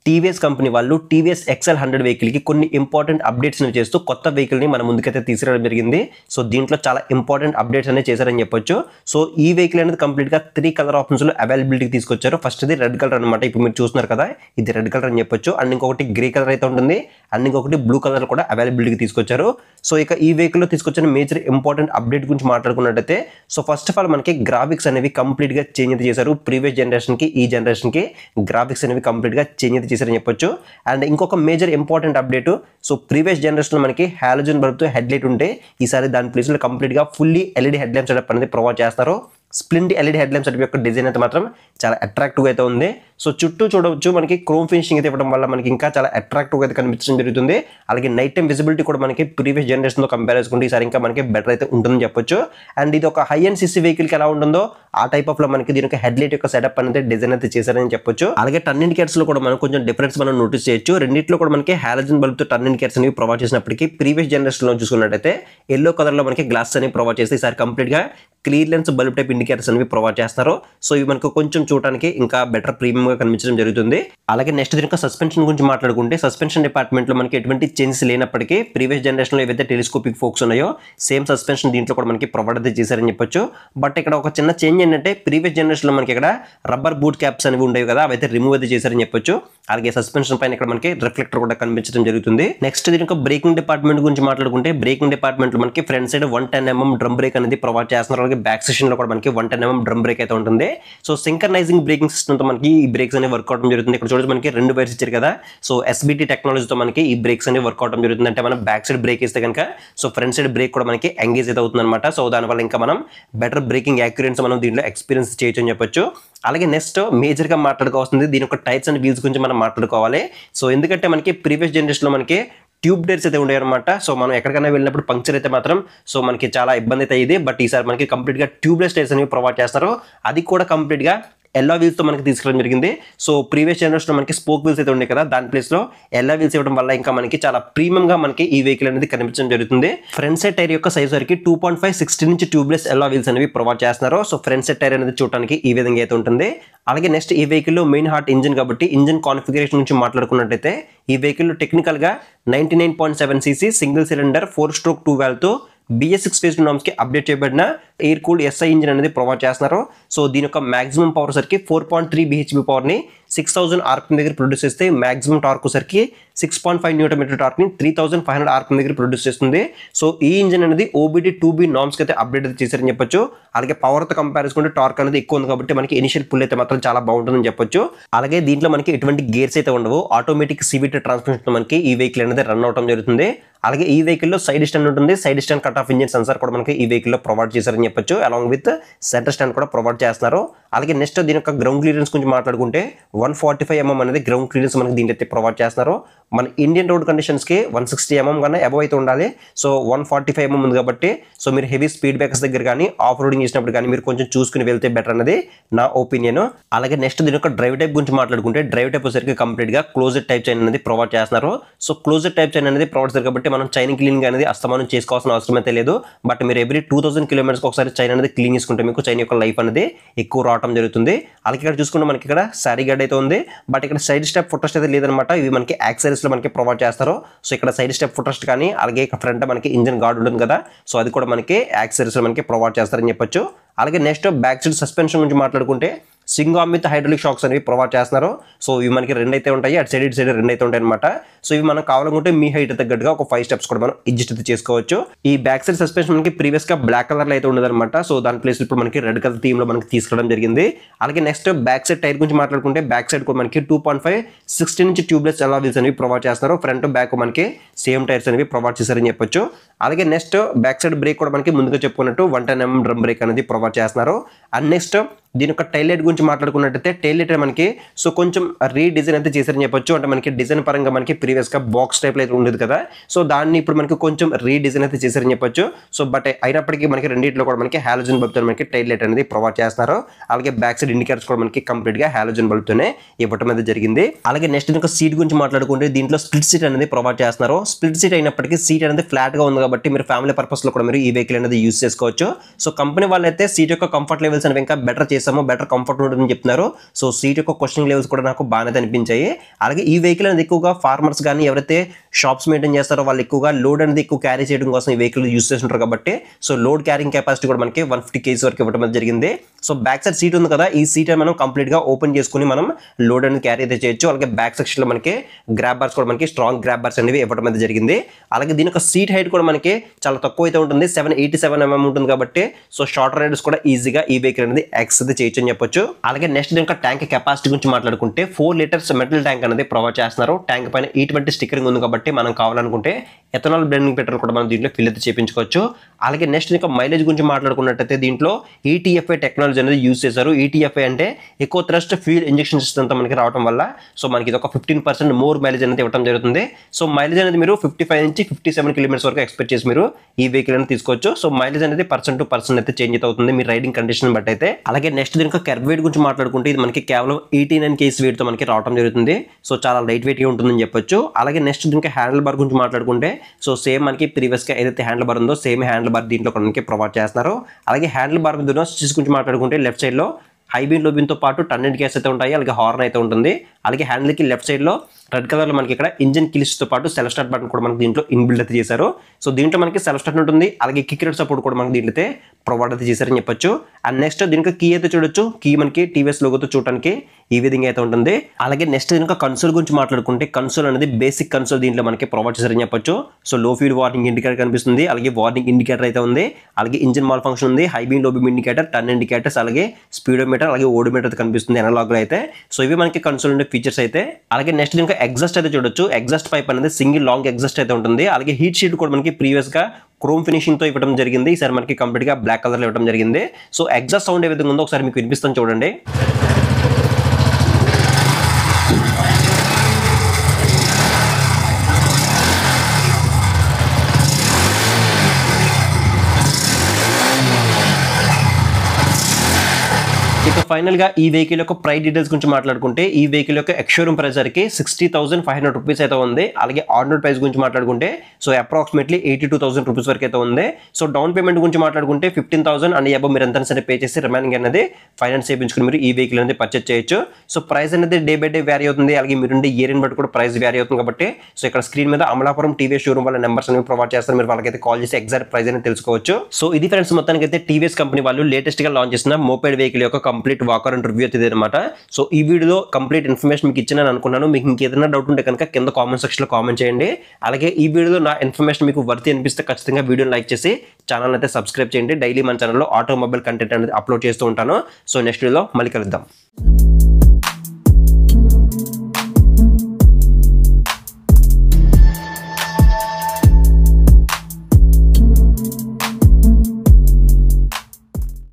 TVS company వాళ్ళు TVS XL 100 వెహికల్కి కొన్ని ఇంపార్టెంట్ అప్డేట్స్ చేస్తూ కొత్త వెహికల్ని మన ముందుకైతే తీసుకురావడం జరిగింది. సో దీంట్లో చాలా ఇంపార్టెంట్ అప్డేట్స్ అనేది చేశారని చెప్పొచ్చు. సో ఈ వెహికల్ అనేది కంప్లీట్గా 3 కలర్ ఆప్షన్స్లో అవైలబిలిటీకి తీసుకొచ్చారు. ఫస్ట్ ఇది రెడ్ కలర్ అనమాట. ఇప్పుడు మీరు చూస్తున్నారు కదా, ఇది రెడ్ కలర్ అని చెప్పొచ్చు. అండ్ ఇంకొకటి గ్రే కలర్ అయితే ఉంటుంది. అండ్ ఇంకొకటి బ్లూ కలర్ కూడా అవైలబిలిటీకి తీసుకొచ్చారు. సో ఇక ఈ వెహికల్లో తీసుకొచ్చిన మేజర్ ఇంపార్టెంట్ అప్డేట్ గురించి మాట్లాడుకున్నట్టయితే, సో ఫస్ట్ ఆఫ్ ఆల్ మనకి గ్రాఫిక్స్ అనేవి కంప్లీట్గా చేంజ్ అయితే చేశారు. ప్రీవియస్ జనరేషన్కి ఈ జనరేషన్కి గ్రాఫిక్స్ అనేవి కంప్లీట్గా చేంజ్ అయితే చేశారని చెప్పొచ్చు. అండ్ ఇంకొక major important update, so previous జనరేషన్లో మనకి హాలోజన్ బల్బ్తో హెడ్లైట్ ఉంటే ఈసారి దాని ప్లేస్లో కంప్లీట్గా fully LED head lamp setup అనేది ప్రొవైడ్ చేస్తారు. Splint LED head lamp setup యొక్క డిజైన్ అయితే మాత్రం చాలా అట్రాక్టివ్గా అయితే ఉంది. సో చుట్టూ చూడవచ్చు మనకి క్రోమ్ ఫినిషింగ్ అయితే ఇవ్వడం వల్ల మనకి ఇంకా చాలా అట్రాక్టివ్గా అయితే కనిపించడం జరుగుతుంది. అలాగే నైట్ టైం విజిబిలిటీ కూడా మనకి ప్రీవియస్ జనరేషన్తో కంపేర్ చేసుకుంటే ఈసారి ఇంకా మనకి బెటర్ అయితే ఉంటుందని చెప్పొచ్చు. అండ్ ఇది ఒక హై అండ్ సిసి వెహికల్కి ఎలా ఉంటుందో ఆ టైప్ ఆఫ్ లో మనకి దీని యొక్క హెడ్లైట్ యొక్క సెటప్ అనేది డిజైన్ అయితే చేశారని చెప్పొచ్చు. అలాగే టర్న్ ఇండికేటర్స్ లో కూడా మనం కొంచెం డిఫరెన్స్ మనం నోటీస్ చేయొచ్చు. రెండింటిలో కూడా మనకి హాలోజన్ బల్బ్ తో టర్న్ ఇండికేటర్స్ అనేవి ప్రొవైడ్ చేసినప్పటికీ ప్రీవియస్ జనరేషన్ లో చూసుకున్నట్టయితే ఎల్లో కలర్ లో మనకి గ్లాస్ అనేవి ప్రొవైడ్ చేస్తే ఈసారి కంప్లీట్ గా clear lens bulb type indicators అనేవి ప్రొవైడ్ చేస్తారు. సో ఇవి మనకు కొంచెం చూడడానికి ఇంకా బెటర్ ప్రీమియం గా కనిపించడం జరుగుతుంది. అలాగే నెక్స్ట్ దీని యొక్క సస్పెన్షన్ గురించి మాట్లాడుకుంటే, సస్పెన్షన్ డిపార్ట్మెంట్ లో మనకి ఎటువంటి చేంజెస్ లేనప్పటికీ ప్రీవియస్ జనరేషన్ లో ఏవైతే టెలిస్కోపిక్ ఫోక్స్ ఉన్నాయో సేమ్ సస్పెన్షన్ దీంట్లో కూడా మనకి ప్రొవైడ్ అయితే చేశారని చెప్పొచ్చు. బట్ ఇక్కడ ఒక చిన్న చేంజ్ ఏంటంటే, ప్రీవియస్ జనరేషన్ లో మనకి ఇక్కడ రబ్బర్ బూట్ క్యాప్స్ అనేవి ఉండేవి కదా, అవైతే రిమూవ్ అయితే చేశారని చెప్పొచ్చు. అలాగే సస్పెన్షన్ పైన ఇక్కడ మనకి రిఫ్లెక్టర్ కూడా కనిపించడం జరుగుతుంది. నెక్స్ట్ దీని యొక్క బ్రేకింగ్ డిపార్ట్మెంట్ గురించి మాట్లాడుకుంటే, బ్రేకింగ్ డిపార్ట్మెంట్ లో మనకి front side 110mm drum break అనేది ప్రొవైడ్ చేస్తున్నారు. అలాగే బ్యాక్ సెక్షన్ లో కూడా మనకి 110mm డ్రమ్ బ్రేక్ అయితే ఉంటుంది. సో సింక్రనైజింగ్ బ్రేకింగ్ సిస్టమ్ తో మనకి ఈ బ్రేక్స్ అనేవి వర్క్ అవడం జరుగుతుంది. ఇక్కడ చూడండి మనకి 2 వైర్స్ ఇచ్చారు కదా. సో ఎస్బిటి టెక్నాలజీతో మనకి ఈ బ్రేక్స్ అనేవి వర్క్ అవడం జరుగుతుంది. అంటే మనం బ్యాక్ సైడ్ బ్రేక్ ఇస్తే కనుక సో ఫ్రంట్ సైడ్ బ్రేక్ కూడా మనకి ఎంగేజ్ అయితే అవుతుంది అనమాట. సో దానివల్ల ఇంకా మనం బెటర్ బ్రేకింగ్ యాక్యురెన్స్ మనం దీంట్లో ఎక్స్పీరియన్స్ చేయొచ్చు అని చెప్పొచ్చు. అలాగే నెక్స్ట్ మేజర్ గా మాట్లాడుకోవాల్సింది దీని యొక్క టైర్స్ అండ్ వీల్స్ గురించి మనం మాట్లాడుకోవాలి. సో ఎందుకంటే మనకి ప్రీవియస్ జనరేషన్ లో మనకి ట్యూబ్ టైర్స్ అయితే ఉండేవన్నమాట. సో మనం ఎక్కడికైనా వెళ్ళినప్పుడు పంక్చర్ అయితే మాత్రం సో మనకి చాలా ఇబ్బంది అయితే అయ్యేది. బట్ ఈసారి మనకి కంప్లీట్ గా ట్యూబ్లెస్ టైర్స్ అనేవి ప్రొవైడ్ చేస్తారు. అది కూడా కంప్లీట్ గా ఎల్లో వీల్స్ తో మనకి తీసుకురావడం జరిగింది. సో ప్రీవియస్ జనరేషన్ మనకి స్పోక్ వీల్స్ అయితే ఉన్నాయి కదా, దాని ప్లేస్ లో ఎల్లో వీల్స్ ఇవ్వడం వల్ల ఇంకా మనకి చాలా ప్రీమియం గా మనకి ఈ వెహికల్ అనేది కనిపించడం జరుగుతుంది. ఫ్రంట్ సైడ్ టైర్ యొక్క సైజ్ వరకు 2.5 16" ట్యూబ్లెస్ ఎల్లో వీల్స్ అనేవి ప్రొవైడ్ చేస్తున్నారు. సో ఫ్రంట్ సైడ్ టైర్ అనేది చూడడానికి ఈ విధంగా అయితే ఉంటుంది. అలాగే నెక్స్ట్ ఈ వెహికల్ లో మెయిన్ హార్ట్ ఇంజిన్ కాబట్టి ఇంజిన్ కాన్ఫిగరేషన్ నుంచి మాట్లాడుకున్నట్టయితే ఈ వెహికల్ టెక్నికల్ గా 99.7cc single cylinder 4-stroke 2 valve తో BS6 phase norms కి అప్డేట్ చేయబడిన ఎయిర్ కూల్డ్ SI ఇంజిన్ అనేది ప్రొవైడ్ చేస్తున్నారు. సో దీని యొక్క మాక్సిమం పవర్ సరికి 4.3 bhp పవర్ ని 6000 RPM దగ్గర ప్రొడ్యూస్ చేస్తే, మాక్సిమం టార్క్ సరికి 6.5 Nm టార్క్ ని 3500 RPM దగ్గర ప్రొడ్యూస్ చేస్తుంది. సో ఈ ఇంజిన్ అనేది OBD 2B నార్మ్స్ కి అయితే అప్డేట్ అయితే చేశారని చెప్పొచ్చు. అలాగే పవర్ తో కంపేర్ చేసుకుంటే టార్క్ అనేది ఎక్కువ ఉంది కాబట్టి మనకి ఇనిషియల్ పుల్ అయితే మాత్రం చాలా బాగుంటుందని చెప్పొచ్చు. అలాగే దీంట్లో మనకి ఎటువంటి గేర్స్ అయితే ఉండవు. ఆటోమేటిక్ CVT ట్రాన్స్మిషన్ మనకి ఈ వెహికల్ అనేది రన్ అవడం జరుగుతుంది. అలాగే ఈ వెహికల్ లో సైడ్ స్టాండ్ ఉంటుంది. Side stand cut off engine sensor కూడా మనకి ఈ వెహికల్ లో ప్రొవైడ్ చేశారని చెప్పొచ్చు. అలాంగ్ విత్ సెంటర్ స్టాండ్ కూడా ప్రొవైడ్ చేస్తున్నారు. అలాగే నెక్స్ట్ దీని యొక్క గ్రౌండ్ క్లియరెన్స్ గురించి మాట్లాడుకుంటే 145mm అనేది గ్రౌండ్ క్లియరెన్స్ మనకి దీంట్లో అయితే ప్రొవైడ్ చేస్తున్నారు. మన ఇండియన్ రోడ్ కండిషన్స్ కి 160mm కన్నా అబవ్ అయితే ఉండాలి. సో 145mm ఉంది కాబట్టి సో మీరు హెవీ స్పీడ్ బ్రేకర్స్ దగ్గర కానీ ఆఫ్ రోడింగ్ చేసినప్పుడు కానీ మీరు కొంచెం చూసుకుని వెళ్తే బెటర్ అనేది నా ఒపీనియన్. అలాగే నెక్స్ట్ దీని యొక్క డ్రైవ్ టైప్ గురించి మాట్లాడుకుంటే, డ్రైవ్ టైప్ వచ్చేసరికి కంప్లీట్ గా క్లోజ్డ్ టైప్ చైన్ అనేది ప్రొవైడ్ చేస్తున్నారు. సో క్లోజ్డ్ టైప్ చైన్ అనేది ప్రొవైడ్ చేస్తారు కాబట్టి మనం చైన్ క్లీనింగ్ అనేది అస్తమానం చేసుకోవాల్సిన అవసరం అయితే లేదు. బట్ మీరు ఎవ్రీ 2000 kilometers ఒకసారి చైన్ అనేది క్లీన్ చేసుకుంటే మీకు చైన్ యొక్క లైఫ్ అనేది ఎక్కువ రావడం జరుగుతుంది. అలాగే ఇక్కడ చూసుకుంటే మనకి ఇక్కడ సారీ గడ్ అయితే ఉంది. బట్ ఇక్కడ సైడ్ స్టెప్ ఫుట్రెస్ట్ అయితే లేదనమాట. ఇవి మనకి యాక్సెసరీస్ లో మనకి ప్రొవైడ్ చేస్తారు. సో ఇక్కడ సైడ్ స్టెప్ ఫుట్రెస్ట్ కానీ అలాగే ఫ్రంట్ మనకి ఇంజిన్ గార్డ్ ఉంటుంది కదా, సో అది కూడా మనకి యాక్సెసరీస్ లో మనకి ప్రొవైడ్ చేస్తారని చెప్పొచ్చు. అలాగే నెక్స్ట్ బ్యాక్ సైడ్ సస్పెన్షన్ గురించి మాట్లాడుకుంటే swing arm with hydraulic shocks అనేవి ప్రొవైడ్ చేస్తున్నారు. సో ఇవి మనకి 2 అయితే ఉంటాయి, అటు సైడ్ ఇటు సైడ్ 2 అయితే ఉంటాయి అనమాట. సో ఇవి మనం కావాలనుకుంటే మీ హైట్ తగ్గట్టుగా ఒక 5 steps కూడా మనం అడ్జస్ట్ అయితే చేసుకోవచ్చు. ఈ బ్యాక్ సైడ్ సస్పెన్షన్ మనకి ప్రీవియస్ గా బ్లాక్ కలర్ లో అయితే ఉండదు అనమాట. సో దాని ప్లేస్ ఇప్పుడు మనకి రెడ్ కలర్ థీమ్ లో మనకి తీసుకోవడం జరిగింది. అలాగే నెక్స్ట్ బ్యాక్ సైడ్ టైర్ గురించి మాట్లాడుకుంటే, బ్యాక్ సైడ్ కూడా మనకి 2.5 16" ట్యూబ్లెస్ అలా వీల్స్ అనేవి ప్రొవైడ్ చేస్తున్నారు. ఫ్రంట్ బ్యాక్ మనకి సేమ్ టైర్స్ అనేవి ప్రొవైడ్ చేశారని చెప్పొచ్చు. అలాగే నెక్స్ట్ బ్యాక్ సైడ్ బ్రేక్ కూడా మనకి ముందుగా చెప్పుకున్నట్టు 110mm డ్రమ్ బ్రేక్ అనేది ప్రొవైడ్ చేస్తున్నారు. అండ్ నెక్స్ట్ దీని యొక్క టైల్ లైట్ గురించి మాట్లాడుకున్నట్టయితే, టైల్ లైట్ మనకి సో కొంచెం రీడిజైన్ అయితే చేశారని చెప్పొచ్చు. అంటే మనకి డిజైన్ పరంగా మనకి ప్రీవియస్ గా బాక్స్ టైప్ అయితే ఉండేది కదా, సో దాన్ని ఇప్పుడు మనకి కొంచెం రీడిజైన్ అయితే చేశారని చెప్పొచ్చు. సో బట్ అయినప్పటికీ మనకి రెండింటిలో కూడా మనకి హాలోజన్ బల్బ్ తో మనకి టైల్ లైట్ అనేది ప్రొవైడ్ చేస్తున్నారు. అలాగే బ్యాక్ సైడ్ ఇండికేటర్స్ కూడా మనకి కంప్లీట్ గా హాలోజన్ బల్బ్ తోనే ఇవ్వడం అనేది జరిగింది. అలాగే నెక్స్ట్ దీని యొక్క సీట్ గురించి మాట్లాడుకుంటే, దీంట్లో స్ప్లిట్ సీట్ అనేది ప్రొవైడ్ చేస్తున్నారు. స్ప్లిట్ సీట్ అయినప్పటికీ సీట్ అనేది ఫ్లాట్ గా ఉంది కాబట్టి మీరు ఫ్యామిలీ పర్పస్ లో కూడా మీరు ఈ వెహికల్ అనేది యూస్ చేసుకోవచ్చు. సో కంపెనీ వాళ్ళైతే సీట్ యొక్క కంఫర్ట్ లెవెల్స్ అనేవి ఇంకా బెటర్ చేసాము, బెటర్ కంఫర్ట్ ఉంటుందని చెప్తున్నారు. సో సీట్ యొక్క క్వశ్చన్ లెవెల్స్ కూడా నాకు బాగానే అనిపించాయి. అలాగే ఈ వెహికల్ అనేది ఎక్కువగా ఫార్మర్స్ కానీ ఎవరైతే షాప్స్ మెయింటైన్ చేస్తారో వాళ్ళు ఎక్కువగా లోడ్ అనేది ఎక్కువ క్యారీ చేయడం కోసం ఈ వెహికల్ యూస్ చేస్తుంటారు కాబట్టి సో లోడ్ క్యారింగ్ కెపాసిటీ కూడా మనకి 150 kg వరకు ఇవ్వడం జరిగింది. సో బ్యాక్ సైడ్ సీట్ ఉంది కదా, ఈ సీట్ మనం కంప్లీట్ గా ఓపెన్ చేసుకుని మనం లోడ్ అనేది క్యారీ అయితే చేయొచ్చు. అలాగే బ్యాక్ సెక్షన్ లో మనకి గ్రాబ్ బార్స్ కూడా మనకి స్ట్రాంగ్ గ్రాబ్ బార్స్ అనేవి ఇవ్వడం అయితే జరిగింది. అలాగే దీని యొక్క సీట్ హైట్ కూడా మనకి చాలా తక్కువ అయితే ఉంటుంది, 787 mm ఉంటుంది కాబట్టి సో షార్ట్ రైడర్స్ కూడా ఈజీగా ఈ వెహికల్ అనేది యాక్సెస్ అయితే చేయొచ్చు అని చెప్పొచ్చు. అలాగే నెక్స్ట్ దీని యొక్క ట్యాంక్ కెపాసిటీ గురించి మాట్లాడుకుంటే 4 లీటర్స్ మెటల్ ట్యాంక్ అనేది ప్రొవైడ్ చేస్తున్నారు. ట్యాంక్ పైన E20 స్టిక్కరింగ్ ఉంది కాబట్టి మనం కావాలనుకుంటే ఎథనాల్ బ్లెండింగ్ పెట్రోల్ కూడా మనం దీంట్లో ఫిల్ అయితే చేయించుకోవచ్చు. అలాగే నెక్స్ట్ ఇంకా మైలేజ్ గురించి మాట్లాడుకున్నట్టయితే దీంట్లో ETFI టెక్నాలజీ అనేది యూజ్ చేశారు. ETFI అంటే ఎక్కువ థ్రస్ట్ ఫ్యూయల్ ఇంజెక్షన్ సిస్టమ్ తో మనకి రావడం వల్ల సో మనకి ఇది ఒక 15% మోర్ మైలేజ్ అనేది ఇవ్వడం జరుగుతుంది. సో మైలేజ్ అనేది మీరు 55 నుంచి 57 కిలోమీటర్స్ వరకు ఎక్స్పెక్ట్ చేసి మీరు ఈ వెహికల్ అనేది తీసుకోవచ్చు. సో మైలేజ్ అనేది పర్సన్ టు పర్సన్ అయితే చేంజ్ అవుతుంది మీ రైడింగ్ కండిషన్ బట్టి అయితే. అలాగే నెక్స్ట్ దీనికి కర్వ్ వెయిట్ గురించి మాట్లాడుకుంటే ఇది మనకి కేవలం 89 kg వెయిట్ తో మనకి రావడం జరుగుతుంది. సో చాలా లైట్ వెయిట్ గా ఉంటుందని చెప్పొచ్చు. అలాగే నెక్స్ట్ దీనికి హ్యాండిల్ బార్ గురించి మాట్లాడుకుంటే సో సేమ్ మనకి ప్రీవియస్ గా ఏదైతే హ్యాండిల్ బార్ ఉందో సేమ్ హ్యాండిల్ బార్ దీంట్లో మనకి ప్రొవైడ్ చేస్తున్నారు. అలాగే హ్యాండిల్ బార్ మీద స్టిచ్ గురించి మాట్లాడుకుంటే లెఫ్ట్ సైడ్ లో హై బీమ్ లో బీమ్ తో పాటు టర్నింగ్ గ్యాస్ అయితే ఉంటాయి, అలాగే హార్న్ అయితే ఉంటుంది. అలాగే హ్యాండిల్ కి లెఫ్ట్ సైడ్ లో రెడ్ కలర్ లో మనకి ఇక్కడ ఇంజిన్ కిల్స్ తో పాటు సెల్ఫ్ స్టార్ట్ బటన్ కూడా మనకి దీంట్లో ఇన్బిల్డ్ అయితే చేశారు. సో దీంట్లో మనకి సెల్ఫ్ స్టార్ట్ ఉంటుంది, అలాగే కిక్ రేట్ సపోర్ట్ కూడా మనకి దీంట్లో అయితే ప్రొవైడ్ అయితే చేశారని చెప్పొచ్చు. అండ్ నెక్స్ట్ దీనికి కీ అయితే చూడొచ్చు, కీ మనకి టీవీఎస్ లోగోతో చూడడానికి ఈ విధంగా అయితే ఉంటుంది. అలాగే నెక్స్ట్ దీనికి కన్సోల్ గురించి మాట్లాడుకుంటే కన్సోల్ అనేది బేసిక్ కన్సోల్ దీంట్లో మనకి ప్రొవైడ్ చేశారని చెప్పొచ్చు. సో లో ఫ్యూల్ వార్నింగ్ ఇండికేటర్ కనిపిస్తుంది, అలాగే వార్నింగ్ ఇండికేటర్ అయితే ఉంది, అలాగే ఇంజిన్ మాల్ ఫంక్షన్ ఉంది, హై బీమ్ లో బీమ్ ఇండికేటర్, టర్న్ ఇండికేటర్స్, అలాగే స్పీడోమీటర్, అలాగే ఓడోమీటర్ అయితే కనిపిస్తుంది అనలాగ్ లో అయితే. సో ఇవి మనకి కన్సోల్ ఉండే ఫీచర్స్ అయితే. అలాగే నెక్స్ట్ దీనికి ఎగ్జాస్ట్ అయితే చూడొచ్చు, ఎగ్జాస్ట్ పైప్ అనేది సింగిల్ లాంగ్ ఎగ్జాస్ట్ అయితే ఉంటుంది. అలాగే హీట్ షీట్ కూడా మనకి ప్రీవియస్ గా క్రోమ్ ఫినిషింగ్ తో ఇవ్వడం జరిగింది, ఈసారి మనకి కంప్లీట్ గా బ్లాక్ కలర్ లో ఇవ్వడం జరిగింది. సో ఎగ్జాస్ట్ సౌండ్ ఏ విధంగా ఉందో ఒకసారి మీకు వినిపిస్తాను చూడండి. ఇక ఫైనల్ గా ఈ వెహికల్ యొక్క ప్రైస్ డీటెయిల్స్ గురించి మాట్లాడుకుంటే ఈ వెహికల్ యొక్క ఎక్స్షోరూమ్ ప్రైస్ కి 60,500 రూపీస్ అయితే ఉంది. అలాగే ఆర్డినరీ ప్రైస్ గురించి మాట్లాడుకుంటే సో అప్రాక్సిమేట్లీ 82,000 రూపీస్ వరకు అయితే ఉంది. సో డౌన్ పేమెంట్ గురించి మాట్లాడుకుంటే 15,000 అండ్ అబౌవ్ మీరు ఎంత సరే పే చేసి రిమైనింగ్ అనేది ఫైనాన్స్ చేయించుకుని మీరు ఈ వెహికల్ అనేది పర్చేస్ చేయొచ్చు. సో ప్రైస్ అనేది డే బై డే వ్యారీ అవుతుంది, అలాగే మీరుండే ఇయర్ బట్టి కూడా ప్రైస్ వ్యారీ అవుతుంది కాబట్టి సో ఇక్కడ స్క్రీన్ మీద అమలాపురం టీవీఎస్ షోరూమ్ వాళ్ళ నెంబర్స్ అనేవి ప్రొవైడ్ చేస్తారు, మీరు వాళ్ళకైతే కాల్ చేసి ఎగ్జాక్ట్ ప్రైస్ అనేది తెలుసుకోవచ్చు. సో ఇది ఫ్రెండ్స్ మొత్తానికి అయితే టీవీఎస్ కంపెనీ వాళ్ళు లేటెస్ట్ గా లాంచ్ చేసిన మోపెడ్ వెహికల్ యొక్క కంప్లీట్ వాకర్ అండ్ రివ్యూ అయితే అనమాట. సో ఈ వీడియోలో కంప్లీట్ ఇన్ఫర్మేషన్ మీకు ఇచ్చిన అనుకున్నాను. మీకు ఇంకేదైనా డౌట్ ఉంటే కనుక కింద కామెంట్ సెక్షన్ లో కామెంట్ చేయండి. అలాగే ఈ వీడియోలో నా ఇన్ఫర్మేషన్ మీకు వర్తి అనిపిస్తే ఖచ్చితంగా వీడియోని లైక్ చేసి ఛానల్ అయితే సబ్స్క్రైబ్ చేయండి. డైలీ మన ఛానల్లో ఆటోమొబైల్ కంటెంట్ అనేది అప్లోడ్ చేస్తూ ఉంటాను. సో నెక్స్ట్ వీడియోలో మళ్ళీ కలుద్దాం.